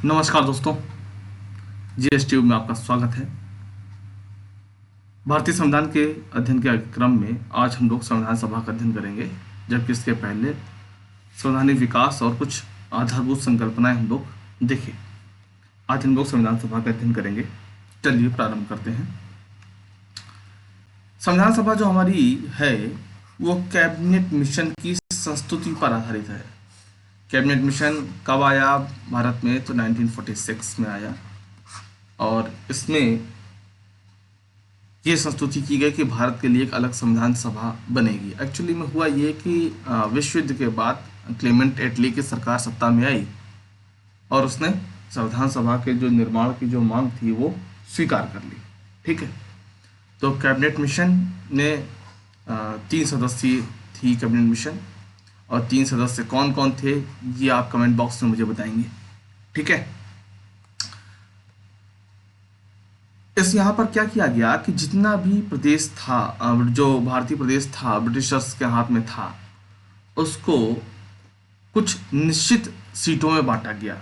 नमस्कार दोस्तों, जीएसटी में आपका स्वागत है। भारतीय संविधान के अध्ययन के क्रम में आज हम लोग संविधान सभा का अध्ययन करेंगे, जबकि इसके पहले संवैधानिक विकास और कुछ आधारभूत संकल्पनाएं हम लोग देखें। आज हम लोग संविधान सभा का अध्ययन करेंगे। चलिए प्रारंभ करते हैं। संविधान सभा जो हमारी है वो कैबिनेट मिशन की संस्तुति पर आधारित है। कैबिनेट मिशन कब आया भारत में? तो 1946 में आया और इसमें ये संस्तुति की गई कि भारत के लिए एक अलग संविधान सभा बनेगी। एक्चुअली में हुआ ये कि विश्व युद्ध के बाद क्लेमेंट एटली की सरकार सत्ता में आई और उसने संविधान सभा के जो निर्माण की जो मांग थी वो स्वीकार कर ली। ठीक है, तो कैबिनेट मिशन ने 3 सदस्यीय थी कैबिनेट मिशन, और 3 सदस्य कौन कौन थे ये आप कमेंट बॉक्स में मुझे बताएंगे। ठीक है, इस यहाँ पर क्या किया गया कि जितना भी प्रदेश था, जो भारतीय प्रदेश था ब्रिटिशर्स के हाथ में था, उसको कुछ निश्चित सीटों में बांटा गया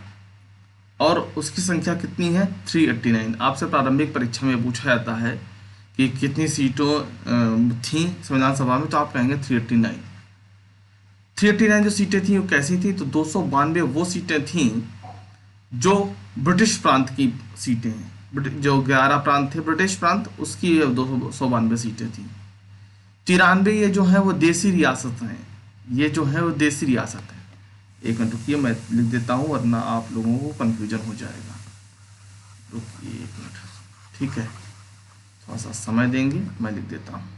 और उसकी संख्या कितनी है? 389। आपसे प्रारंभिक परीक्षा में पूछा जाता है कि कितनी सीटों थी संविधान सभा में, तो आप कहेंगे 389। 389 जो सीटें थी वो कैसी थी? तो 292 वो सीटें थीं जो ब्रिटिश प्रांत की सीटें हैं। जो 11 प्रांत थे ब्रिटिश प्रांत, उसकी 292 सीटें थी। 93 ये जो है वो देसी रियासत हैं। ये जो है वो देसी रियासत है। एक मिनट रुकिए, मैं लिख देता हूँ वरना आप लोगों को कन्फ्यूजन हो जाएगा। रुकिए एक मिनट, ठीक है, थोड़ा सा समय देंगे, मैं लिख देता हूँ।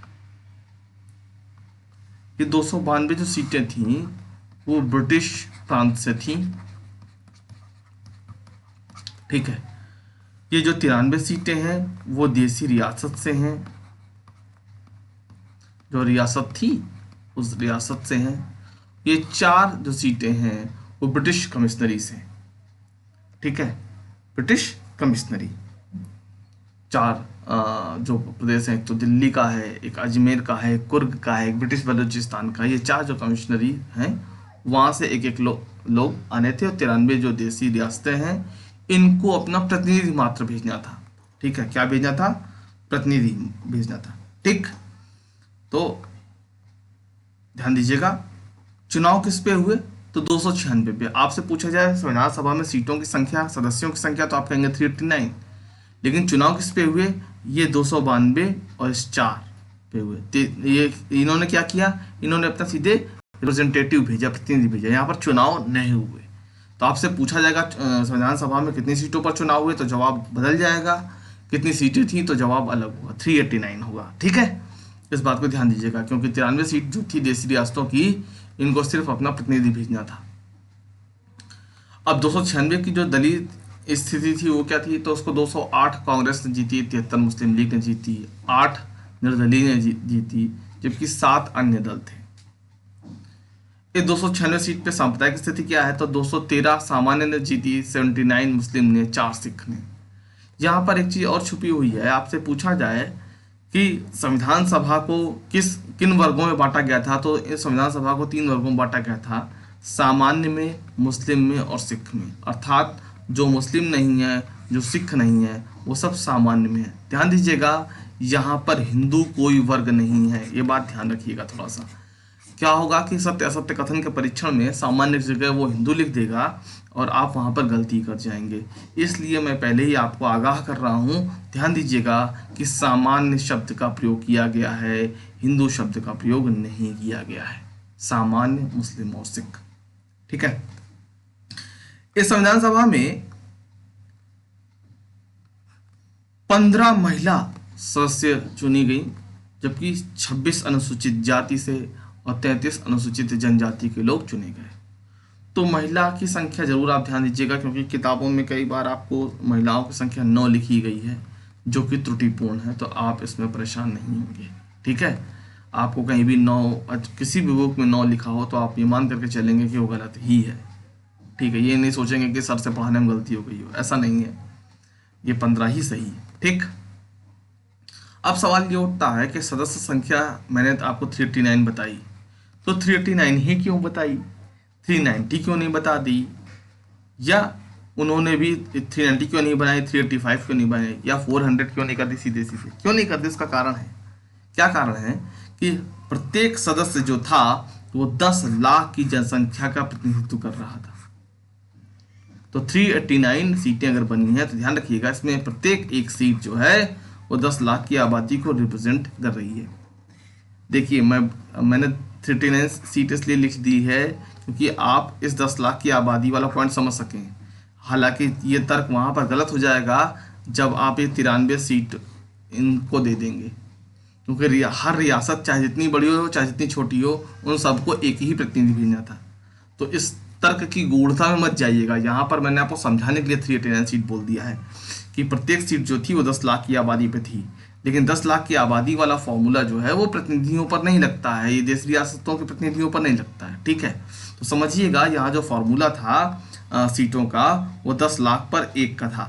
ये 292 जो सीटें थीं वो ब्रिटिश प्रांत से थीं। ठीक है, ये जो 93 सीटें हैं वो देसी रियासत से हैं, जो रियासत थी उस रियासत से हैं। ये 4 जो सीटें हैं वो ब्रिटिश कमिश्नरी से। ठीक है, ब्रिटिश कमिश्नरी 4 जो प्रदेश हैं, एक तो दिल्ली का है, एक अजमेर का है, कुर्ग का है, एक ब्रिटिश बलूचिस्तान का। ये 4 जो कमिश्नरी हैं वहाँ से एक एक लोग आने थे, और 93 जो देसी रियासतें हैं इनको अपना प्रतिनिधि मात्र भेजना था। ठीक है, क्या भेजना था? प्रतिनिधि भेजना था। ठीक, तो ध्यान दीजिएगा, चुनाव किस पे हुए? तो 296 पे। आपसे पूछा जाए संविधान सभा में सीटों की संख्या, सदस्यों की संख्या, तो आप कहेंगे 389। लेकिन चुनाव किस पे हुए? ये 292 और इस 4 पे हुए। ये इन्होंने क्या किया? इन्होंने अपना सीधे रिप्रेजेंटेटिव भेजा, प्रतिनिधि भेजा। यहाँ पर चुनाव नहीं हुए। तो आपसे पूछा जाएगा संविधान सभा में कितनी सीटों पर चुनाव हुए, तो जवाब बदल जाएगा। कितनी सीटें थी तो जवाब अलग होगा, 389 होगा। ठीक है, इस बात को ध्यान दीजिएगा, क्योंकि 93 सीट जो थी देसी रियासतों की, इनको सिर्फ अपना प्रतिनिधि भेजना था। अब 296 की जो दलित स्थिति थी वो क्या थी? तो उसको 208 कांग्रेस ने जीती, 73 मुस्लिम लीग ने जीती, 8 निर्दलीय ने जीती, जबकि 7 अन्य दल थे। इस 296 सीट पे सांप्रदायिक स्थिति क्या है? तो 213 सामान्य ने जीती, 79 मुस्लिम ने, 4 सिख ने। यहाँ पर एक चीज और छुपी हुई है। आपसे पूछा जाए कि संविधान सभा को किन वर्गों में बांटा गया था, तो इस संविधान सभा को 3 वर्गों में बांटा गया था, सामान्य में, मुस्लिम में और सिख में। अर्थात जो मुस्लिम नहीं है, जो सिख नहीं है, वो सब सामान्य में है। ध्यान दीजिएगा, यहाँ पर हिंदू कोई वर्ग नहीं है, ये बात ध्यान रखिएगा थोड़ा सा। क्या होगा कि सत्य असत्य कथन के परीक्षण में सामान्य जगह वो हिंदू लिख देगा और आप वहां पर गलती कर जाएंगे। इसलिए मैं पहले ही आपको आगाह कर रहा हूं, ध्यान दीजिएगा कि सामान्य शब्द का प्रयोग किया गया है, हिंदू शब्द का प्रयोग नहीं किया गया है। सामान्य, मुस्लिम और सिख। ठीक है, इस संविधान सभा में 15 महिला सदस्य चुनी गई, जबकि 26 अनुसूचित जाति से और 33 अनुसूचित जनजाति के लोग चुने गए। तो महिला की संख्या जरूर आप ध्यान दीजिएगा, क्योंकि किताबों में कई बार आपको महिलाओं की संख्या 9 लिखी गई है, जो कि त्रुटिपूर्ण है, तो आप इसमें परेशान नहीं होंगे। ठीक है, आपको कहीं भी 9, किसी भी बुक में 9 लिखा हो तो आप ये मान करके चलेंगे कि वो गलत ही है। ठीक है, ये नहीं सोचेंगे कि सर से पढ़ाने में गलती हो गई हो, ऐसा नहीं है, ये 15 ही सही है। ठीक, अब सवाल ये उठता है कि सदस्य संख्या मैंने आपको 389 बताई, तो 389 ही क्यों बताई, 390 क्यों नहीं बता दी? या उन्होंने भी 390 क्यों नहीं बनाई, 385 क्यों नहीं बनाई, या 400 क्यों नहीं कर दी, सीधे सीधे क्यों नहीं कर दी? उसका कारण है, क्या कारण है कि प्रत्येक सदस्य जो था वो 10 लाख की जनसंख्या का प्रतिनिधित्व कर रहा था। तो 389 सीटें अगर बनी हैं तो ध्यान रखिएगा इसमें प्रत्येक एक सीट जो है वो 10 लाख की आबादी को रिप्रेजेंट कर रही है। देखिए मैंने 39 सीट इसलिए लिख दी है क्योंकि आप इस 10 लाख की आबादी वाला पॉइंट समझ सकें। हालांकि ये तर्क वहाँ पर गलत हो जाएगा जब आप ये 93 सीट इनको दे देंगे, क्योंकि हर रियासत चाहे जितनी बड़ी हो चाहे जितनी छोटी हो उन सबको एक ही प्रतिनिधि भेजना था। तो इस तर्क की गूढ़ता में मत जाइएगा, यहाँ पर मैंने आपको समझाने के लिए 389 सीट बोल दिया है कि प्रत्येक सीट जो थी वो 10 लाख की आबादी पे थी, लेकिन 10 लाख की आबादी वाला फॉर्मूला जो है वो प्रतिनिधियों पर नहीं लगता है, ये देश रियासतों के प्रतिनिधियों पर नहीं लगता है। ठीक है, तो समझिएगा यहाँ जो फॉर्मूला था सीटों का वो 10 लाख पर एक का था।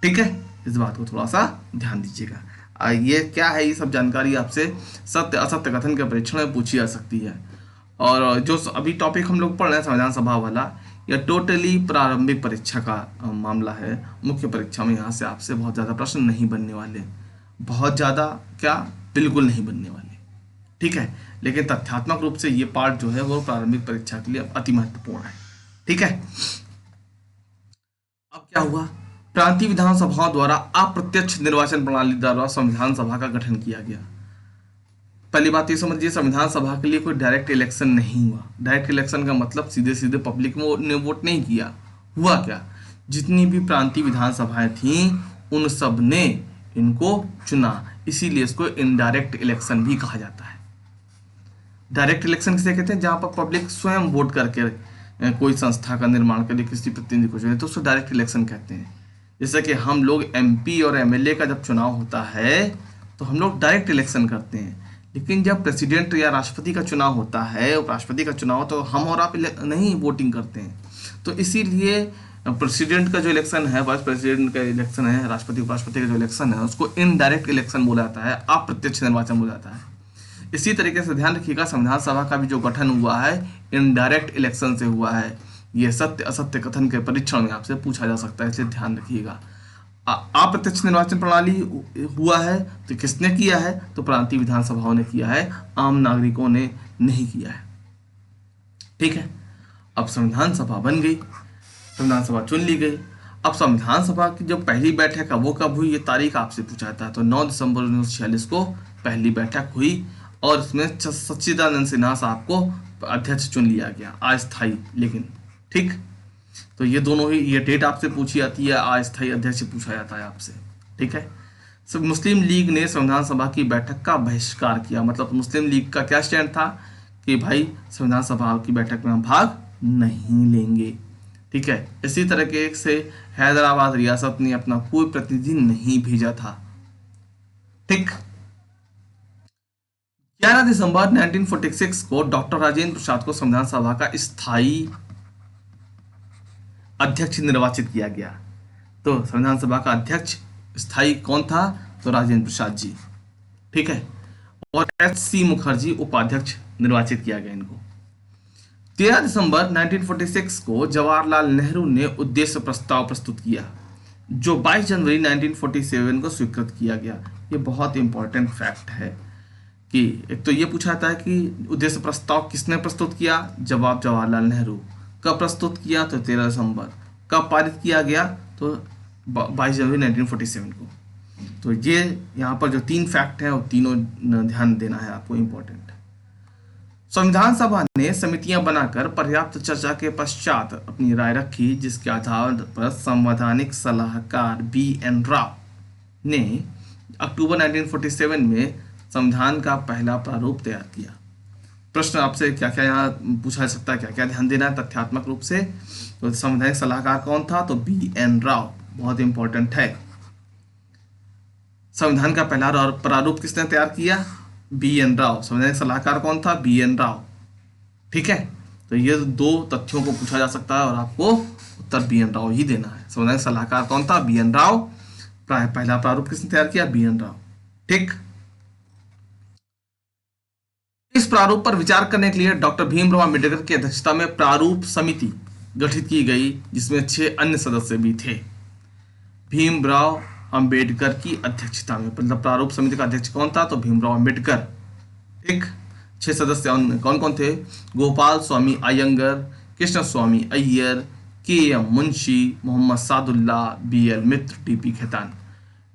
ठीक है, इस बात को थोड़ा सा ध्यान दीजिएगा। ये क्या है, ये सब जानकारी आपसे सत्य असत्य कथन के परीक्षण में पूछी जा सकती है। और जो अभी टॉपिक हम लोग पढ़ रहे हैं संविधान सभा वाला, यह टोटली प्रारंभिक परीक्षा का मामला है। मुख्य परीक्षा में यहाँ से आपसे बहुत ज़्यादा प्रश्न नहीं बनने वाले, बहुत ज़्यादा क्या, बिल्कुल नहीं बनने वाले। ठीक है, लेकिन तथ्यात्मक रूप से ये पार्ट जो है वो प्रारंभिक परीक्षा के लिए अति महत्वपूर्ण है। ठीक है, अब क्या हुआ, प्रांतीय विधानसभाओं द्वारा अप्रत्यक्ष निर्वाचन प्रणाली द्वारा संविधान सभा का गठन किया गया। पहली बात ये समझिए, संविधान सभा के लिए कोई डायरेक्ट इलेक्शन नहीं हुआ। डायरेक्ट इलेक्शन का मतलब सीधे सीधे पब्लिक ने वोट नहीं किया। हुआ क्या, जितनी भी प्रांतीय विधानसभाएं थीं उन सब ने इनको चुना, इसीलिए इसको इनडायरेक्ट इलेक्शन भी कहा जाता है। डायरेक्ट इलेक्शन किसे कहते हैं, जहां पर पब्लिक स्वयं वोट करके कोई संस्था का निर्माण के लिए किसी प्रतिनिधि को चुने, तो उसको डायरेक्ट इलेक्शन कहते हैं। जैसे कि हम लोग एमपी और एमएलए का जब चुनाव होता है तो हम लोग डायरेक्ट इलेक्शन करते हैं, लेकिन जब प्रेसिडेंट या राष्ट्रपति का चुनाव होता है, राष्ट्रपति का चुनाव, तो हम और आप नहीं वोटिंग करते हैं। तो इसीलिए प्रेसिडेंट का जो इलेक्शन है, वाइस प्रेसिडेंट का इलेक्शन है, राष्ट्रपति उपराष्ट्रपति का जो इलेक्शन है, उसको इनडायरेक्ट इलेक्शन बोला जाता है, अप्रत्यक्ष निर्वाचन बोला जाता है। इसी तरीके से ध्यान रखिएगा, संविधान सभा का भी जो गठन हुआ है इनडायरेक्ट इलेक्शन से हुआ है। ये सत्य असत्य कथन के परीक्षण में आपसे पूछा जा सकता है, इसलिए ध्यान रखिएगा। अप्रत्यक्ष निर्वाचन प्रणाली हुआ है तो किसने किया है, तो प्रांतीय विधानसभाओं ने किया है, आम नागरिकों ने नहीं किया है। ठीक है, अब संविधान सभा बन गई, संविधान सभा चुन ली गई। अब संविधान सभा की जो पहली बैठक है वो कब हुई, ये तारीख आपसे पूछा जाता है। तो 9 दिसंबर 1946 को पहली बैठक हुई और इसमें सच्चिदानंद सिन्हा साहब को अध्यक्ष चुन लिया गया, अस्थायी लेकिन। ठीक, तो ये दोनों ही, ये डेट आपसे पूछी जाती है, अस्थायी अध्यक्ष पूछा जाता है आपसे। ठीक है, सब मुस्लिम लीग ने संविधान सभा की बैठक का बहिष्कार किया। मतलब मुस्लिम लीग का क्या स्टैंड था कि भाई संविधान सभा की बैठक में हम भाग नहीं लेंगे। ठीक है, इसी तरीके से हैदराबाद रियासत ने अपना कोई प्रतिनिधि नहीं भेजा था। ठीक, 11 दिसंबर 1946 को डॉक्टर राजेंद्र प्रसाद को संविधान सभा का स्थायी अध्यक्ष निर्वाचित किया गया। तो संविधान सभा का अध्यक्ष स्थायी कौन था, तो राजेंद्र प्रसाद जी। ठीक है, और एच.सी. मुखर्जी उपाध्यक्ष निर्वाचित किया गया इनको। 13 दिसंबर 1946 को जवाहरलाल नेहरू ने उद्देश्य प्रस्ताव प्रस्तुत किया, जो 22 जनवरी 1947 को स्वीकृत किया गया। ये बहुत इंपॉर्टेंट फैक्ट है कि एक तो ये पूछा जाता है कि उद्देश्य प्रस्ताव किसने प्रस्तुत किया, जवाब जवाहरलाल नेहरू। कब प्रस्तुत किया, तो 13 दिसंबर। कब पारित किया गया, तो 22 जनवरी 1947 को। तो ये यहाँ पर जो 3 फैक्ट हैं वो तीनों ध्यान देना है आपको, इम्पोर्टेंट। संविधान सभा ने समितियां बनाकर पर्याप्त चर्चा के पश्चात अपनी राय रखी, जिसके आधार पर संवैधानिक सलाहकार B.N. राव ने अक्टूबर 1947 में संविधान का पहला प्रारूप तैयार किया। प्रश्न आपसे क्या क्या यहाँ पूछा जा सकता है, क्या क्या ध्यान देना है तथ्यात्मक रूप से। तो संवैधानिक सलाहकार कौन था, तो B.N. राव, बहुत इंपॉर्टेंट है। संविधान का पहला प्रारूप किसने तैयार किया, B.N. राव। संवैधानिक सलाहकार कौन था, B.N. राव। ठीक है, तो ये 2 तथ्यों को पूछा जा सकता है और आपको उत्तर B.N. राव ही देना है। संवैधानिक सलाहकार कौन था, B.N. राव। पहला प्रारूप किसने तैयार किया, B.N. राव। ठीक, इस प्रारूप पर विचार करने के लिए डॉक्टर भीमराव अम्बेडकर की अध्यक्षता में प्रारूप समिति गठित की गई, जिसमें 6 अन्य सदस्य भी थे। भीमराव अंबेडकर की अध्यक्षता में, मतलब प्रारूप समिति का अध्यक्ष कौन था? तो भीमराव अंबेडकर। ठीक, 6 सदस्य कौन कौन थे? गोपाल स्वामी अयंगर, कृष्ण स्वामी अय्यर, के.एम. मुंशी, मोहम्मद सादुल्ला, बी.एल. मित्र, डी.पी. खेतान।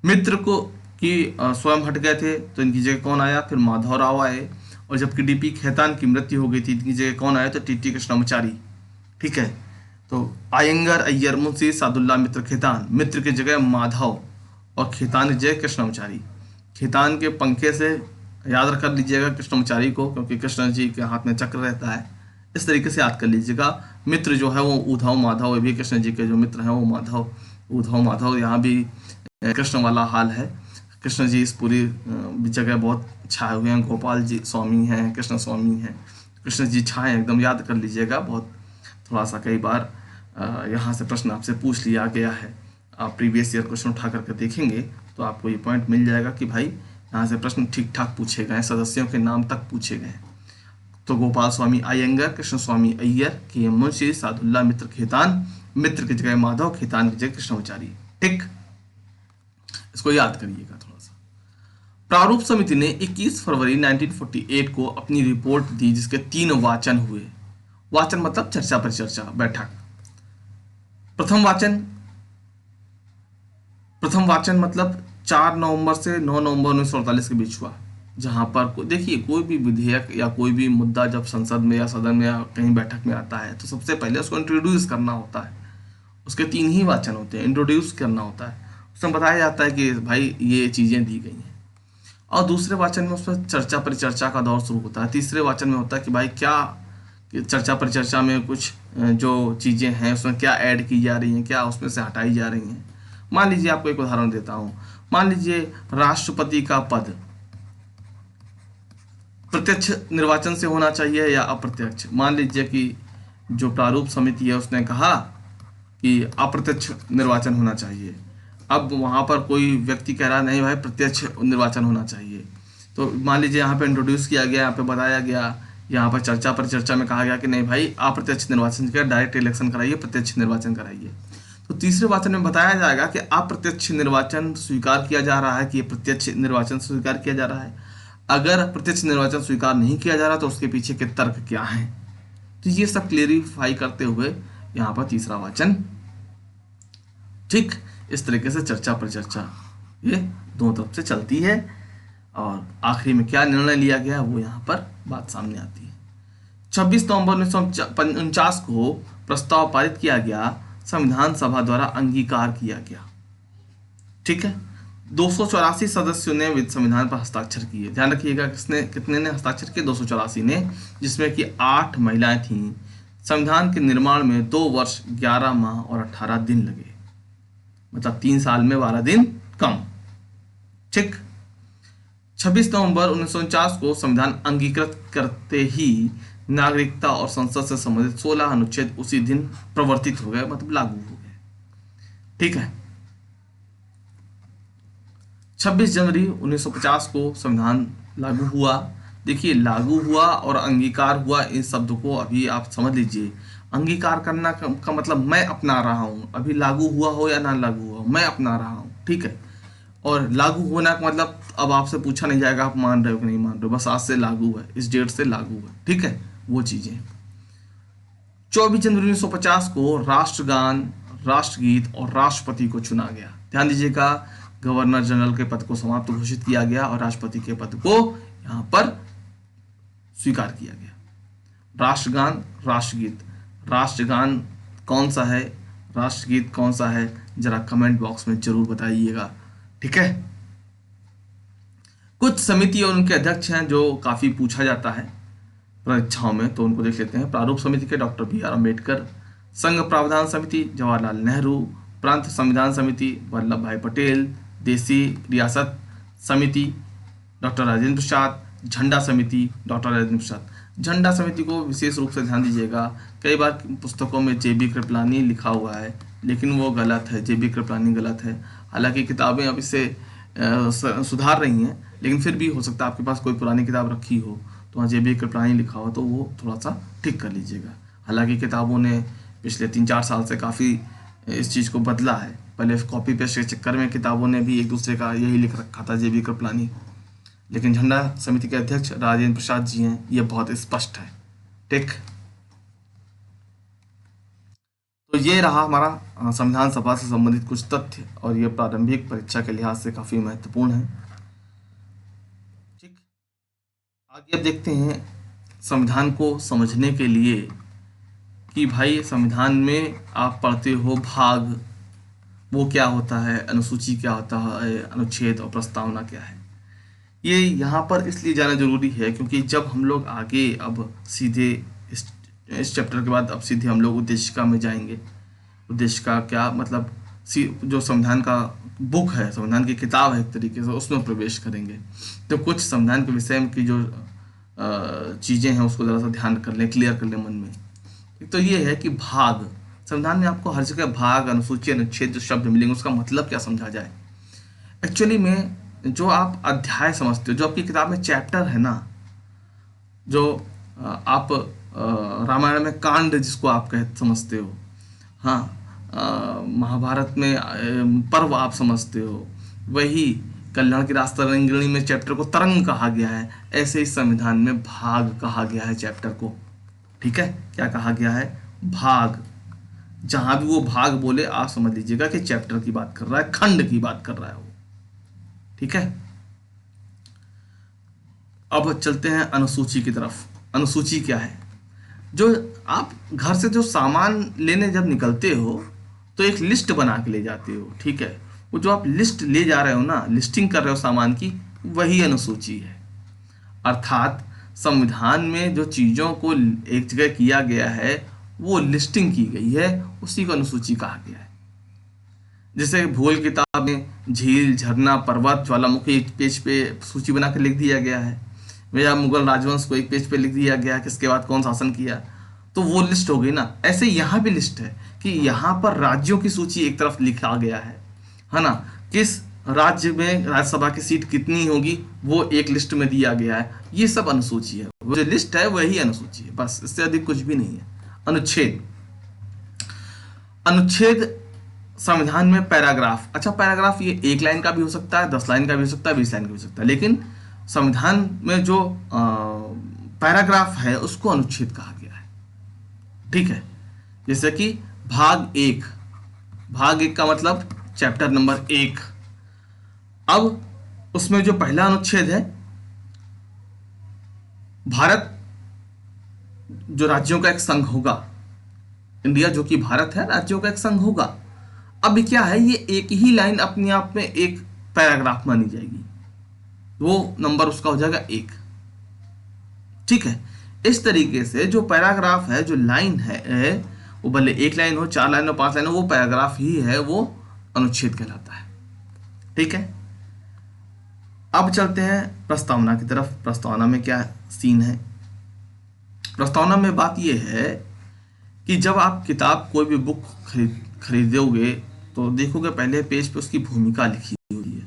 मित्र को की स्वयं हट गए थे, तो इनकी जगह कौन आया? फिर माधवराव आए। और जबकि डी.पी. खेतान की मृत्यु हो गई थी, इनकी जगह कौन आया? तो टी.टी. कृष्णामाचारी। ठीक है, तो अयंगर, अय्यर, मुंशी, सादुल्ला, मित्र, खेतान। मित्र की जगह माधव और खेतान की जगह कृष्णामाचारी। खेतान के पंखे से याद रख लीजिएगा कृष्णामाचारी को, क्योंकि कृष्ण जी के हाथ में चक्र रहता है, इस तरीके से याद कर लीजिएगा। मित्र जो है वो उद्धव माधव, ये भी कृष्ण जी के जो मित्र हैं वो माधव, उद्धव माधव। यहाँ भी कृष्ण वाला हाल है। कृष्ण जी इस पूरी जगह बहुत छाए हुए हैं। गोपाल जी स्वामी हैं, कृष्ण स्वामी हैं, कृष्ण जी छाए एकदम, याद कर लीजिएगा। बहुत थोड़ा सा कई बार यहाँ से प्रश्न आपसे पूछ लिया गया है। आप प्रीवियस ईयर क्वेश्चन उठा करके देखेंगे तो आपको ये पॉइंट मिल जाएगा कि भाई यहाँ से प्रश्न ठीक ठाक पूछे गए, सदस्यों के नाम तक पूछे गए। तो गोपाल स्वामी अयंगर, कृष्ण स्वामी अय्यर, के.एम. मुंशी, सादुल्ला, मित्र, खेतान। मित्र की जगह माधव, खेतान की जगह कृष्णाचारी। ठीक, इसको याद करिएगा थोड़ा सा। प्रारूप समिति ने 21 फरवरी 1948 को अपनी रिपोर्ट दी, जिसके 3 वाचन हुए। वाचन मतलब चर्चा पर चर्चा, बैठक। प्रथम वाचन मतलब 4 नवंबर से 9 नवंबर 1948 के बीच हुआ, जहां पर देखिए कोई भी विधेयक या कोई भी मुद्दा जब संसद में या सदन में या कहीं बैठक में आता है तो सबसे पहले उसको इंट्रोड्यूस करना होता है। उसके 3 ही वाचन होते हैं, इंट्रोड्यूस करना होता है, उसमें बताया जाता है कि भाई ये चीज़ें दी गई हैं। और दूसरे वाचन में उसमें चर्चा परिचर्चा का दौर शुरू होता है। तीसरे वाचन में होता है कि भाई क्या चर्चा परिचर्चा में कुछ जो चीज़ें हैं उसमें क्या ऐड की जा रही हैं, क्या उसमें से हटाई जा रही हैं। मान लीजिए आपको एक उदाहरण देता हूँ। मान लीजिए राष्ट्रपति का पद प्रत्यक्ष निर्वाचन से होना चाहिए या अप्रत्यक्ष। मान लीजिए कि जो प्रारूप समिति है उसने कहा कि अप्रत्यक्ष निर्वाचन होना चाहिए। अब वहाँ पर कोई व्यक्ति कह रहा नहीं भाई प्रत्यक्ष निर्वाचन होना चाहिए। तो मान लीजिए यहाँ पे इंट्रोड्यूस किया गया, यहाँ पे बताया गया, यहाँ पर चर्चा पर चर्चा में कहा गया कि नहीं भाई अप्रत्यक्ष निर्वाचन का डायरेक्ट इलेक्शन कराइए, प्रत्यक्ष निर्वाचन कराइए। तो तीसरे वाचन में बताया जाएगा कि अप्रत्यक्ष निर्वाचन स्वीकार किया जा रहा है कि प्रत्यक्ष निर्वाचन स्वीकार किया जा रहा है। अगर प्रत्यक्ष निर्वाचन स्वीकार नहीं किया जा रहा तो उसके पीछे के तर्क क्या हैं। तो ये सब क्लेरिफाई करते हुए यहाँ पर तीसरा वाचन। ठीक, इस तरीके से चर्चा पर चर्चा ये दोनों तरफ से चलती है और आखिरी में क्या निर्णय लिया गया वो यहाँ पर बात सामने आती है। 26 नवंबर 1949 को प्रस्ताव पारित किया गया, संविधान सभा द्वारा अंगीकार किया गया। ठीक है, 284 सदस्यों ने संविधान पर हस्ताक्षर किए। ध्यान रखिएगा कितने ने हस्ताक्षर किए? 284 ने, जिसमें कि 8 महिलाएं थीं। संविधान के निर्माण में 2 वर्ष 11 माह और 18 दिन लगे, मतलब 3 साल में 12 दिन कम। ठीक, 26 नवंबर 1949 को संविधान अंगीकृत करते ही नागरिकता और संसद से संबंधित 16 अनुच्छेद उसी दिन प्रवर्तित हो गए, मतलब लागू हो गए। ठीक है, 26 जनवरी 1950 को संविधान लागू हुआ। देखिए लागू हुआ और अंगीकार हुआ, इन शब्द को अभी आप समझ लीजिए। अंगीकार करना का मतलब मैं अपना रहा हूँ, अभी लागू हुआ हो या ना लागू हुआ मैं अपना रहा हूँ। ठीक है, और लागू होना का मतलब अब आपसे पूछा नहीं जाएगा आप मान रहे हो कि नहीं मान रहे हो, बस आज से लागू है, इस डेट से लागू है। ठीक है, वो चीजें। 24 जनवरी 1950 को राष्ट्रगान, राष्ट्रगीत और राष्ट्रपति को चुना गया। ध्यान दीजिएगा, गवर्नर जनरल के पद को समाप्त घोषित किया गया और राष्ट्रपति के पद को यहां पर स्वीकार किया गया। राष्ट्रगान, राष्ट्रगीत, राष्ट्रगान कौन सा है, राष्ट्रगीत कौन सा है, जरा कमेंट बॉक्स में जरूर बताइएगा। ठीक है, कुछ समिति और उनके अध्यक्ष हैं जो काफी पूछा जाता है परीक्षाओं में, तो उनको देख लेते हैं। प्रारूप समिति के डॉक्टर बी आर अम्बेडकर, संघ प्रावधान समिति जवाहरलाल नेहरू, प्रांत संविधान समिति वल्लभ भाई पटेल, देसी रियासत समिति डॉक्टर राजेंद्र प्रसाद, झंडा समिति डॉक्टर राजेंद्र प्रसाद। झंडा समिति को विशेष रूप से ध्यान दीजिएगा, कई बार पुस्तकों में जे.बी. कृपलानी लिखा हुआ है लेकिन वो गलत है, जे.बी. कृपलानी गलत है। हालांकि किताबें अब इसे सुधार रही हैं, लेकिन फिर भी हो सकता है आपके पास कोई पुरानी किताब रखी हो तो वहाँ जे.बी. कृपलानी लिखा हो तो वो थोड़ा सा ठीक कर लीजिएगा। हालांकि किताबों ने पिछले 3-4 साल से काफ़ी इस चीज़ को बदला है। पहले कॉपी पेस्ट के चक्कर में किताबों ने भी एक दूसरे का यही लिख रखा था, जे बी कृपलानी, लेकिन झंडा समिति के अध्यक्ष राजेंद्र प्रसाद जी हैं, ये बहुत स्पष्ट है। ठीक, तो ये रहा हमारा संविधान सभा से संबंधित कुछ तथ्य, और ये प्रारंभिक परीक्षा के लिहाज से काफ़ी महत्वपूर्ण है। ठीक, आगे अब देखते हैं संविधान को समझने के लिए कि भाई संविधान में आप पढ़ते हो भाग, वो क्या होता है, अनुसूची क्या होता है, अनुच्छेद और प्रस्तावना क्या है। ये यहाँ पर इसलिए जाना जरूरी है क्योंकि जब हम लोग आगे अब सीधे इस चैप्टर के बाद अब सीधे हम लोग उद्देशिका में जाएंगे। उद्देशिका क्या मतलब, जो संविधान का बुक है, संविधान की किताब है एक तरीके से, उसमें प्रवेश करेंगे। तो कुछ संविधान के विषय में की जो चीज़ें हैं उसको ज़रा सा ध्यान कर लें, क्लियर कर लें मन में। एक तो ये है कि भाग, संविधान में आपको हर जगह भाग, अनुसूची, अनुच्छेद जो शब्द मिलेंगे उसका मतलब क्या समझा जाए। एक्चुअली में जो आप अध्याय समझते हो, जो आपकी किताब में चैप्टर है ना, जो आप रामायण में कांड जिसको आप समझते हो, हाँ, महाभारत में पर्व आप समझते हो, वही कल्याण की रास्ता रंगिणी में चैप्टर को तरंग कहा गया है, ऐसे ही संविधान में भाग कहा गया है चैप्टर को। ठीक है, क्या कहा गया है, भाग। जहां भी वो भाग बोले आप समझ लीजिएगा कि चैप्टर की बात कर रहा है, खंड की बात कर रहा है वो। ठीक है, अब चलते हैं अनुसूची की तरफ। अनुसूची क्या है, जो आप घर से जो सामान लेने जब निकलते हो तो एक लिस्ट बना के ले जाते हो। ठीक है, वो जो आप लिस्ट ले जा रहे हो ना, लिस्टिंग कर रहे हो सामान की, वही अनुसूची है। अर्थात संविधान में जो चीज़ों को एक जगह किया गया है वो लिस्टिंग की गई है, उसी को अनुसूची कहा गया है। जैसे भूगोल किताब में झील, झरना, पर्वत, ज्वालामुखी एक पेज पे सूची बना कर लिख दिया गया है, या मुगल राजवंश को एक पेज पे लिख दिया गया किसके बाद कौन शासन किया, तो वो लिस्ट हो गई ना। ऐसे यहाँ भी लिस्ट है कि यहाँ पर राज्यों की सूची एक तरफ लिखा गया है ना, किस राज्य में राज्यसभा की सीट कितनी होगी वो एक लिस्ट में दिया गया है। ये सब अनुसूची है, वो जो लिस्ट है वही अनुसूची है, बस इससे अधिक कुछ भी नहीं है। अनुच्छेद, अनुच्छेद संविधान में पैराग्राफ। अच्छा, पैराग्राफ ये 1 लाइन का भी हो सकता है, 10 लाइन का भी हो सकता है, 20 लाइन का भी हो सकता है, लेकिन संविधान में जो पैराग्राफ है उसको अनुच्छेद कहा गया है। ठीक है, जैसे कि भाग 1, भाग 1 का मतलब चैप्टर नंबर 1। अब उसमें जो पहला अनुच्छेद है, भारत जो राज्यों का एक संघ होगा, इंडिया जो कि भारत है राज्यों का एक संघ होगा। अब क्या है, ये एक ही लाइन अपने आप में एक पैराग्राफ मानी जाएगी, वो नंबर उसका हो जाएगा 1। ठीक है, इस तरीके से जो पैराग्राफ है, जो लाइन है, वो भले 1 लाइन हो, 4 लाइन हो, 5 लाइन हो, वो पैराग्राफ ही है, वो अनुच्छेद कहलाता है। ठीक है, अब चलते हैं प्रस्तावना की तरफ। प्रस्तावना में क्या सीन है, प्रस्तावना में बात यह है कि जब आप किताब कोई भी बुक खरीदोगे तो देखोगे पहले पेज पे उसकी भूमिका लिखी हुई है,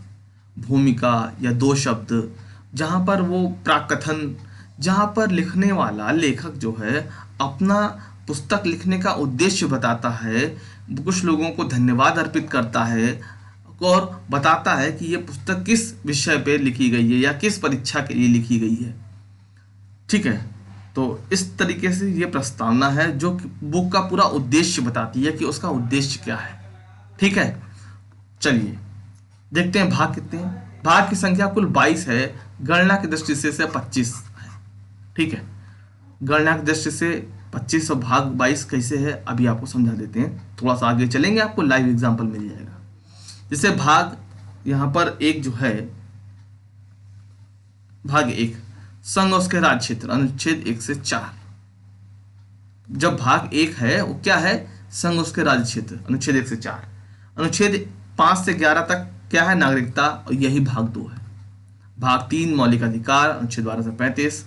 भूमिका या 2 शब्द, जहाँ पर वो प्राकथन, जहाँ पर लिखने वाला लेखक जो है अपना पुस्तक लिखने का उद्देश्य बताता है, कुछ लोगों को धन्यवाद अर्पित करता है और बताता है कि ये पुस्तक किस विषय पे लिखी गई है या किस परीक्षा के लिए लिखी गई है। ठीक है, तो इस तरीके से ये प्रस्तावना है जो बुक का पूरा उद्देश्य बताती है कि उसका उद्देश्य क्या है। ठीक है, चलिए देखते हैं भाग कितने हैं। भाग की संख्या कुल 22 है, गणना की दृष्टि से 25 है। ठीक है, गणना की दृष्टि से 25 और भाग 22 कैसे है अभी आपको समझा देते हैं। थोड़ा सा आगे चलेंगे, आपको लाइव एग्जांपल मिल जाएगा। जैसे भाग यहां पर 1 जो है, भाग 1 संघ और उसके राज्य क्षेत्र, अनुच्छेद 1 से 4। जब भाग 1 है वो क्या है, संघ और उसके राज्य क्षेत्र, अनुच्छेद 1 से 4। अनुच्छेद 5 से 11 तक क्या है, नागरिकता, और यही भाग 2 है। भाग 3 मौलिक अधिकार, अनुच्छेद 12 से 35।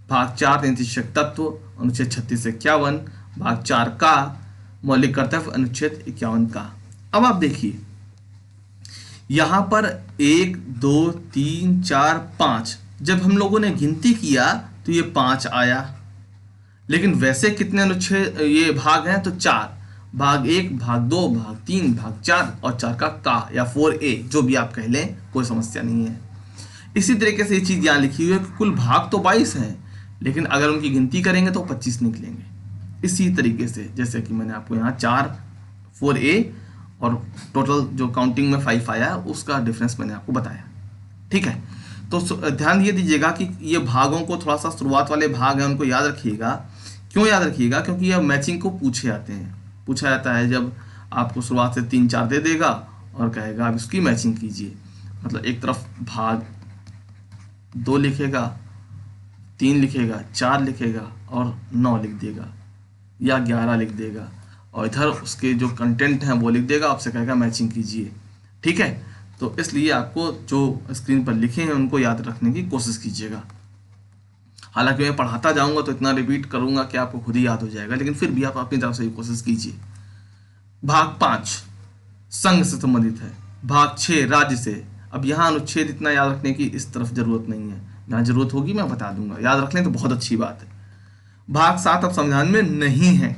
भाग 4 नीति शिक्षक तत्व, अनुच्छेद 36 से 51। भाग 4 का मौलिक कर्तव्य, अनुच्छेद 51 का। अब आप देखिए यहां पर 1 2 3 4 5, जब हम लोगों ने गिनती किया तो ये 5 आया, लेकिन वैसे कितने अनुच्छेद ये भाग हैं, तो 4, भाग 1, भाग 2, भाग 3, भाग 4 और 4 का या 4A जो भी आप कह लें, कोई समस्या नहीं है। इसी तरीके से ये चीज़ यहाँ लिखी हुई है कि कुल भाग तो 22 हैं, लेकिन अगर उनकी गिनती करेंगे तो 25 निकलेंगे। इसी तरीके से जैसे कि मैंने आपको यहाँ 4A और टोटल जो काउंटिंग में 5 आया है उसका डिफरेंस मैंने आपको बताया। ठीक है, तो ध्यान ये दीजिएगा कि ये भागों को थोड़ा सा, शुरुआत वाले भाग हैं उनको याद रखिएगा। क्यों याद रखिएगा? क्योंकि यह मैचिंग को पूछे जाते हैं, पूछा जाता है जब आपको शुरुआत से 3-4 दे देगा और कहेगा आप इसकी मैचिंग कीजिए। मतलब एक तरफ भाग 2 लिखेगा, 3 लिखेगा, 4 लिखेगा और 9 लिख देगा या 11 लिख देगा, और इधर उसके जो कंटेंट हैं वो लिख देगा, आपसे कहेगा मैचिंग कीजिए। ठीक है, तो इसलिए आपको जो स्क्रीन पर लिखे हैं उनको याद रखने की कोशिश कीजिएगा। हालांकि मैं पढ़ाता जाऊंगा तो इतना रिपीट करूंगा कि आपको खुद ही याद हो जाएगा, लेकिन फिर भी आप अपनी तरफ से ही कोशिश कीजिए। भाग 5 संघ से संबंधित है, भाग 6 राज्य से। अब यहाँ अनुच्छेद इतना याद रखने की इस तरफ जरूरत नहीं है, यहाँ जरूरत होगी मैं बता दूंगा, याद रख लें तो बहुत अच्छी बात है। भाग 7 अब संविधान में नहीं है,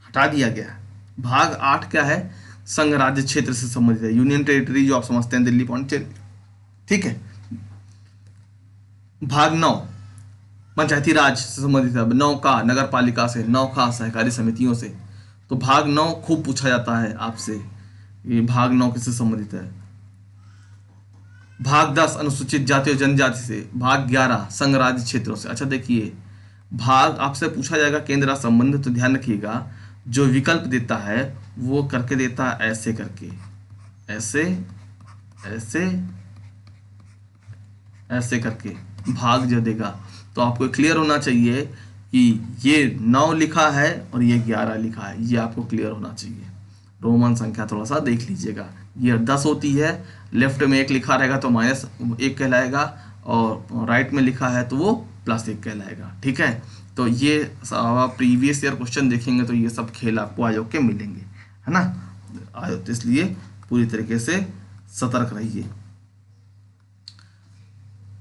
हटा दिया गया। भाग 8 क्या है? संघ राज्य क्षेत्र से संबंधित है, यूनियन टेरिटरी जो आप समझते हैं दिल्ली पौंडीचेरी। ठीक है। भाग 9 पंचायती राज से संबंधित है, 9 का नगर पालिका से, 9 का सहकारी समितियों से। तो भाग 9 खूब पूछा जाता है आपसे, ये भाग 9 किससे संबंधित है। भाग 10 अनुसूचित जाति और जनजाति से, भाग 11 संघ राज्य क्षेत्रों से। अच्छा देखिए, भाग आपसे पूछा जाएगा केंद्र राष्ट्र संबंध, तो ध्यान रखिएगा जो विकल्प देता है वो करके देता है ऐसे करके, ऐसे ऐसे ऐसे करके भाग जो देगा। तो आपको क्लियर होना चाहिए कि ये 9 लिखा है और ये 11 लिखा है, ये आपको क्लियर होना चाहिए। रोमन संख्या थोड़ा सा देख लीजिएगा, ये 10 होती है, लेफ्ट में 1 लिखा रहेगा तो -1 कहलाएगा, और राइट में लिखा है तो वो +1 कहलाएगा। ठीक है, तो ये प्रीवियस ईयर क्वेश्चन देखेंगे तो ये सब खेल आपको आयोग के मिलेंगे, है ना। आयोग, इसलिए पूरी तरीके से सतर्क रहिए।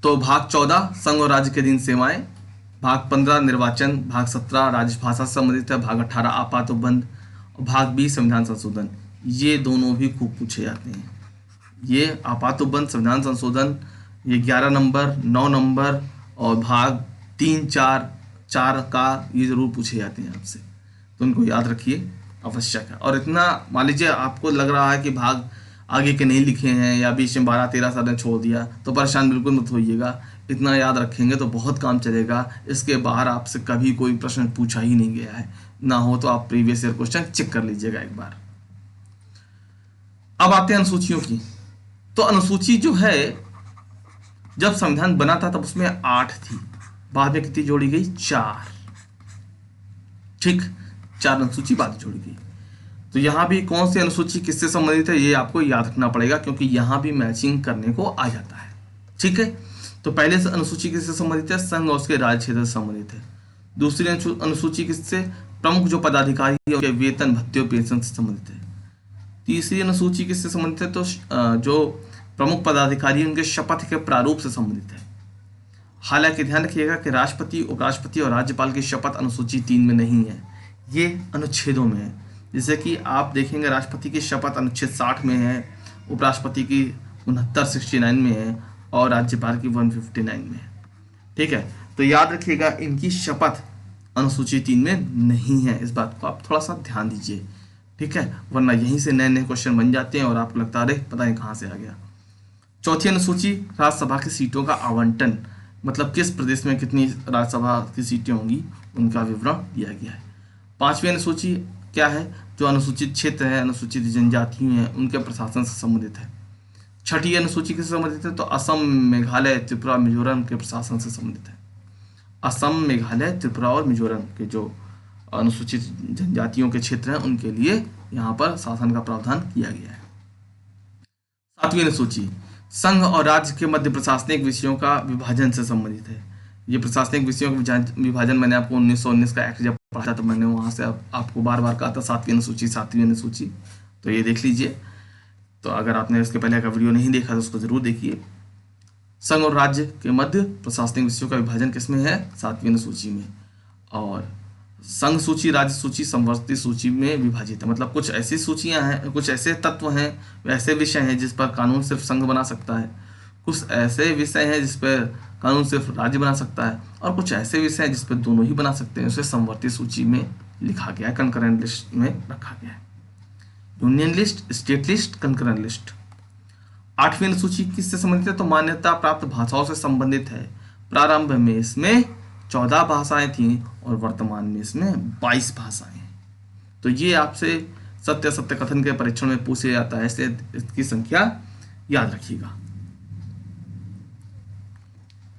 तो भाग 14 संघ और राज्य के दिन सेवाएं, भाग 15 निर्वाचन, भाग 17 राजभाषा से संबंधित है, भाग 18 आपात उपबंध और भाग 20 संविधान संशोधन। ये दोनों भी खूब पूछे जाते हैं। ये आपात उपबंध, संविधान संशोधन, ये 11 नंबर, 9 नंबर और भाग 3, 4 का ये जरूर पूछे जाते हैं आपसे, तो उनको याद रखिए, आवश्यक है। और इतना मान लीजिए आपको लग रहा है कि भाग आगे के नहीं लिखे हैं या बीच में 12-13 साल ने छोड़ दिया, तो परेशान बिल्कुल मत होइएगा, इतना याद रखेंगे तो बहुत काम चलेगा। इसके बाहर आपसे कभी कोई प्रश्न पूछा ही नहीं गया है, ना हो तो आप प्रीवियस ईयर क्वेश्चन चेक कर लीजिएगा एक बार। अब आते हैं अनुसूचियों की। तो अनुसूची जो है जब संविधान बना था तब उसमें 8 थी, बाद में कितनी जोड़ी गई? 4। ठीक, 4 अनुसूची बाद जोड़ी गई। तो यहाँ भी कौन सी अनुसूची किससे संबंधित है ये आपको याद रखना पड़ेगा, क्योंकि यहाँ भी मैचिंग करने को आ जाता है। ठीक है, तो पहले से अनुसूची किससे संबंधित है? संघ और उसके राज्य क्षेत्र से संबंधित है। दूसरी अनुसूची किससे? प्रमुख जो पदाधिकारी है उनके वेतन भत्ते और पेंशन से संबंधित है। तीसरी अनुसूची किससे संबंधित है? तो जो प्रमुख पदाधिकारी उनके शपथ के प्रारूप से संबंधित है। हालांकि ध्यान रखिएगा कि राष्ट्रपति, उपराष्ट्रपति और राज्यपाल की शपथ अनुसूची 3 में नहीं है, ये अनुच्छेदों में है। जैसे कि आप देखेंगे राष्ट्रपति की शपथ अनुच्छेद 60 में है, उपराष्ट्रपति की 69 में है और राज्यपाल की 159 में है। ठीक है, तो याद रखिएगा इनकी शपथ अनुसूची 3 में नहीं है, इस बात को आप थोड़ा सा ध्यान दीजिए। ठीक है, वरना यहीं से नए नए क्वेश्चन बन जाते हैं और आपको लगता है अरे पता नहीं कहाँ से आ गया। चौथी अनुसूची राज्यसभा की सीटों का आवंटन, मतलब किस प्रदेश में कितनी राज्यसभा की सीटें होंगी उनका विवरण दिया गया है। पांचवी अनुसूची क्या है? जो अनुसूचित क्षेत्र है, अनुसूचित जनजाति हैं, उनके प्रशासन से संबंधित है। छठी अनुसूची किससे संबंधित है? तो असम, मेघालय, त्रिपुरा, मिजोरम के प्रशासन से संबंधित है। असम, मेघालय, त्रिपुरा और मिजोरम के जो अनुसूचित जनजातियों के क्षेत्र हैं उनके लिए यहाँ पर शासन का प्रावधान किया गया है। सातवीं अनुसूची संघ और राज्य के मध्य प्रशासनिक विषयों का विभाजन से संबंधित है। ये प्रशासनिक विषयों का विभाजन मैंने आपको 1919 का एक्ट जब पढ़ा था तो मैंने वहाँ से आपको बार बार कहा था सातवीं अनुसूची, तो ये देख लीजिए। तो अगर आपने इसके पहले का वीडियो नहीं देखा तो उसको जरूर देखिए। संघ और राज्य के मध्य प्रशासनिक विषयों का विभाजन किसमें है? 7वीं अनुसूची में। और संघ सूची, राज्य सूची, समवर्ती सूची में विभाजित है। मतलब कुछ ऐसी सूचियां हैं, कुछ ऐसे तत्व हैं, ऐसे विषय हैं जिस पर कानून सिर्फ संघ बना सकता है, कुछ ऐसे विषय हैं जिस पर कानून सिर्फ राज्य बना सकता है, और कुछ ऐसे विषय हैं जिस पर दोनों ही बना सकते हैं। उसे समवर्ती सूची में लिखा गया है, कंकरेंट लिस्ट में रखा गया है। Union list, state list, concurrent list. 8वीं अनुसूची किससे संबंधित है? तो मान्यता प्राप्त भाषाओं से संबंधित है। प्रारंभ में इसमें 14 भाषाएं थीं और वर्तमान में इसमें 22 भाषाएं हैं। तो ये आपसे सत्य सत्य कथन के परीक्षण में पूछा जाता है, इसलिए इसकी संख्या याद रखिएगा।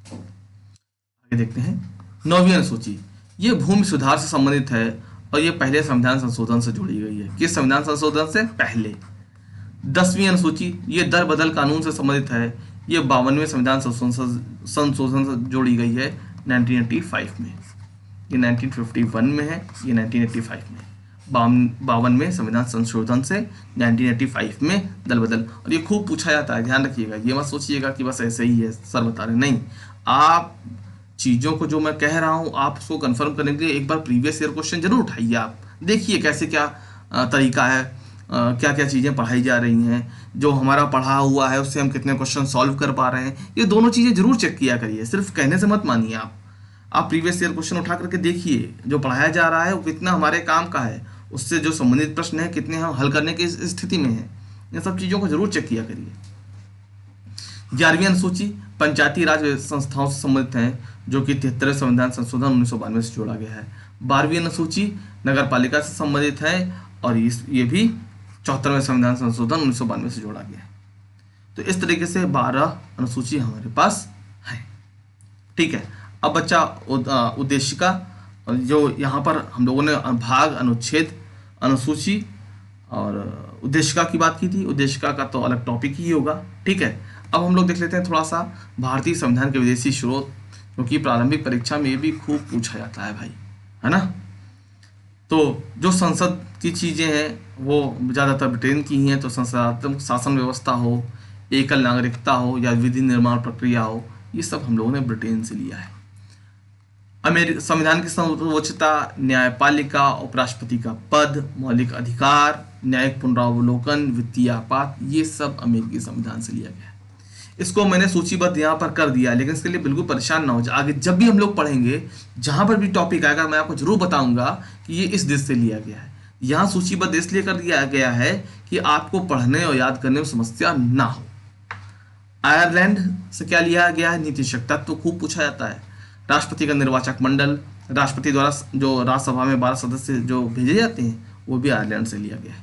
आगे देखते हैं 9वीं अनुसूची। ये भूमि सुधार से संबंधित है और ये पहले संविधान संशोधन से जुड़ी गई है। किस संविधान संशोधन से? पहले। 10वीं अनुसूची ये दर बदल कानून से संबंधित है। ये 52वें संविधान संशोधन से जोड़ी गई है 1985 में। ये 1951 में है, ये 1985 में। 52वें संविधान संशोधन से 1985 में दल बदल। और ये खूब पूछा जाता है, ध्यान रखिएगा। ये मत सोचिएगा कि बस ऐसे ही है, सर बता रहे, नहीं। आप चीज़ों को जो मैं कह रहा हूँ आप उसको कंफर्म करने के लिए एक बार प्रीवियस ईयर क्वेश्चन जरूर उठाइए। आप देखिए कैसे क्या तरीका है, क्या क्या चीज़ें पढ़ाई जा रही हैं, जो हमारा पढ़ा हुआ है उससे हम कितने क्वेश्चन सॉल्व कर पा रहे हैं। ये दोनों चीज़ें जरूर चेक किया करिए, सिर्फ कहने से मत मानिए। आप प्रीवियस ईयर क्वेश्चन उठा करके देखिए, जो पढ़ाया जा रहा है वो कितना हमारे काम का है, उससे जो संबंधित प्रश्न है कितने हम हल करने की स्थिति में हैं। इन सब चीज़ों को जरूर चेक किया करिए। 11वीं अनुसूची पंचायती राज संस्थाओं से संबंधित है, जो कि 73वें संविधान संशोधन 1992 से जोड़ा गया है। 12वीं अनुसूची नगर पालिका से संबंधित है और ये भी 74वें संविधान संशोधन 1992 से जोड़ा गया है। तो इस तरीके से 12 अनुसूची हमारे पास है। ठीक है, अब बच्चा उद्देशिका, जो यहाँ पर हम लोगों ने भाग, अनुच्छेद, अनुसूची और उद्देशिका की बात की थी। उद्देशिका का तो अलग टॉपिक ही होगा। ठीक है, अब हम लोग देख लेते हैं थोड़ा सा भारतीय संविधान के विदेशी स्रोत, क्योंकि प्रारंभिक परीक्षा में ये भी खूब पूछा जाता है भाई, है ना। तो जो संसद की चीज़ें हैं वो ज़्यादातर ब्रिटेन की ही हैं। तो संसदात्मक शासन व्यवस्था हो, एकल नागरिकता हो या विधि निर्माण प्रक्रिया हो, ये सब हम लोगों ने ब्रिटेन से लिया है। संविधान की सर्वोच्चता, न्यायपालिका, उपराष्ट्रपति का पद, मौलिक अधिकार, न्यायिक पुनरावलोकन, वित्तीय आपात, ये सब अमेरिकी संविधान से लिया गया है। इसको मैंने सूचीबद्ध यहाँ पर कर दिया, लेकिन इसके लिए बिल्कुल परेशान ना हो जाए। आगे जब भी हम लोग पढ़ेंगे, जहां पर भी टॉपिक आएगा, मैं आपको जरूर बताऊंगा कि ये इस देश से लिया गया है। यहाँ सूचीबद्ध इसलिए कर दिया गया है कि आपको पढ़ने और याद करने में समस्या ना हो। आयरलैंड से क्या लिया गया है? नीति शिक्षक तत्व खूब पूछा जाता है। राष्ट्रपति का निर्वाचक मंडल, राष्ट्रपति द्वारा जो राज्यसभा में 12 सदस्य जो भेजे जाते हैं, वो भी आयरलैंड से लिया गया है।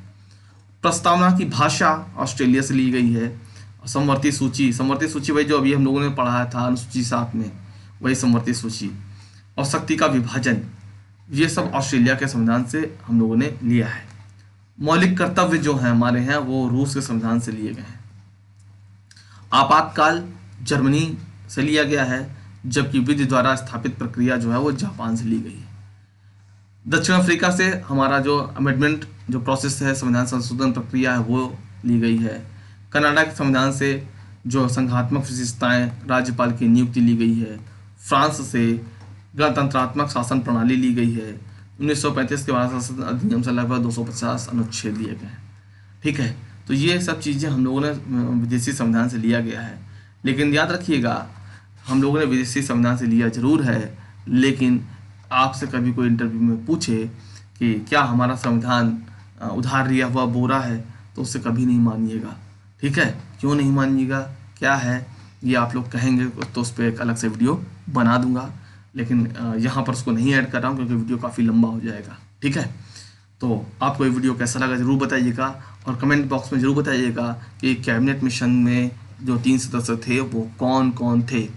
प्रस्तावना की भाषा ऑस्ट्रेलिया से ली गई है। समवर्ती सूची वही जो अभी हम लोगों ने पढ़ाया था अनुसूची 7 में, वही समवर्ती सूची। और शक्ति का विभाजन, ये सब ऑस्ट्रेलिया के संविधान से हम लोगों ने लिया है। मौलिक कर्तव्य जो हैं हमारे हैं वो रूस के संविधान से लिए गए हैं। आपातकाल जर्मनी से लिया गया है, जबकि विधि द्वारा स्थापित प्रक्रिया जो है वो जापान से ली गई है। दक्षिण अफ्रीका से हमारा जो अमेंडमेंट जो प्रोसेस है, संविधान संशोधन प्रक्रिया है, वो ली गई है। कनाडा के संविधान से जो संघात्मक विशेषताएं, राज्यपाल की नियुक्ति ली गई है। फ्रांस से गणतंत्रात्मक शासन प्रणाली ली गई है। 1935 के भारत शासन अधिनियम से लगभग 250 अनुच्छेद लिए गए हैं। ठीक है, तो ये सब चीज़ें हम लोगों ने विदेशी संविधान से लिया गया है। लेकिन याद रखिएगा, हम लोगों ने विदेशी संविधान से लिया जरूर है, लेकिन आपसे कभी कोई इंटरव्यू में पूछे कि क्या हमारा संविधान उधार लिया हुआ बोरा है, तो उससे कभी नहीं मानिएगा। ठीक है, क्यों नहीं मानिएगा, क्या है, ये आप लोग कहेंगे तो उस पर एक अलग से वीडियो बना दूंगा, लेकिन यहाँ पर उसको नहीं ऐड कर रहा हूँ क्योंकि वीडियो काफ़ी लंबा हो जाएगा। ठीक है, तो आपको ये वीडियो कैसा लगा ज़रूर बताइएगा और कमेंट बॉक्स में ज़रूर बताइएगा कि कैबिनेट मिशन में जो 3 सदस्य थे वो कौन कौन थे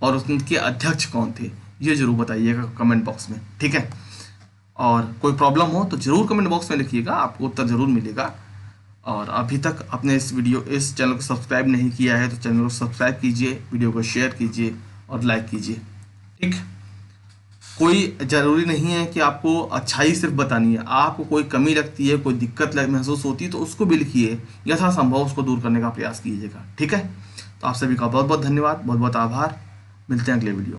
और उनके अध्यक्ष कौन थे, ये ज़रूर बताइएगा कमेंट बॉक्स में। ठीक है, और कोई प्रॉब्लम हो तो ज़रूर कमेंट बॉक्स में लिखिएगा, आपको उत्तर ज़रूर मिलेगा। और अभी तक आपने इस चैनल को सब्सक्राइब नहीं किया है तो चैनल को सब्सक्राइब कीजिए, वीडियो को शेयर कीजिए और लाइक कीजिए। ठीक, कोई ज़रूरी नहीं है कि आपको अच्छाई सिर्फ बतानी है, आपको कोई कमी लगती है, कोई दिक्कत महसूस होती है तो उसको भी लिखिए, यथासंभव उसको दूर करने का प्रयास कीजिएगा। ठीक है, तो आप सभी का बहुत बहुत धन्यवाद, बहुत बहुत आभार। मिलते हैं अगले वीडियो।